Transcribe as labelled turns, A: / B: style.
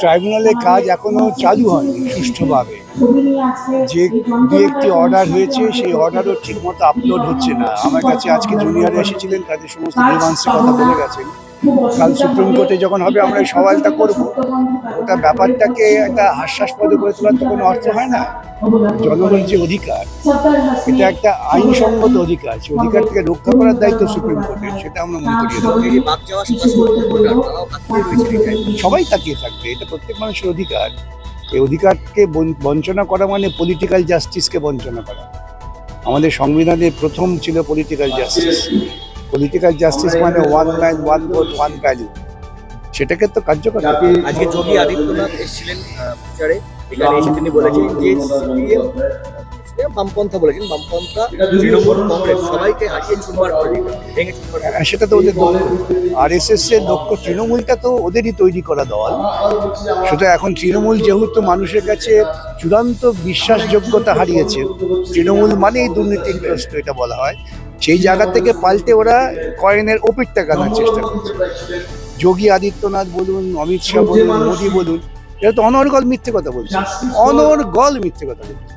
A: ট্রাইব্যুনালের কাজ এখনো চালু হয়নি সুষ্ঠুভাবে। যে দু একটি অর্ডার হয়েছে সেই অর্ডারও ঠিক মতো আপলোড হচ্ছে না। আমার কাছে আজকে জুনিয়র এসেছিলেন, তাদের সমস্ত গ্রিভান্সের কথা বলে গেছেন। কাল সুপ্রিম কোর্টে যখন হবে আমরা এই সওয়ালটা করব। ওটা ব্যাপারটাকে একটা হাস্যাস্পদে করে তোলার তো কোনো অর্থ হয় না। জনগণের যে অধিকার, এটা একটা আইনসঙ্গত অধিকার, সেই অধিকার থেকে রক্ষা করার দায়িত্ব সুপ্রিম কোর্টের, সেটা আমরা মনে করি। সবাই তাকিয়ে থাকবে, এটা প্রত্যেক মানুষের অধিকার। এই অধিকারকে বঞ্চনা করা মানে পলিটিক্যাল জাস্টিসকে বঞ্চনা করা। আমাদের সংবিধানের প্রথম ছিল পলিটিক্যাল জাস্টিস। পলিটিক্যাল জাস্টিস মানে one man one vote one value, সেটাকে তো কার্যকর।
B: আজকে যোগী আদিত্যনাথ এসেছিলেন প্রচারে, এখানে এসে তিনি বলেছেন যে বামপন্থা বলেছেন, বামপন্থা তৃণমূল কংগ্রেস সবাইকে হারিয়ে চুরমার করে ভেঙে চুরমার।
A: সেটা তো ওদের দল, RSS এর লক্ষ্য, তৃণমূলটা তো ওদেরই তৈরি করা দল। সেটা এখন তৃণমূল যেহেতু মানুষের কাছে চূড়ান্ত বিশ্বাসযোগ্যতা হারিয়েছে, তৃণমূল মানেই দুর্নীতিগ্রস্ত এটা বলা হয়, সেই জায়গা থেকে পাল্টে ওরা কয়েনের ওপিটটা গানার চেষ্টা করছে। যোগী আদিত্যনাথ বলুন, অমিত শাহ বলুন, মোদী বলুন, এরা তো অনর্গল মিথ্যে কথা বলছে, অনর্গল মিথ্যে কথা বলছে।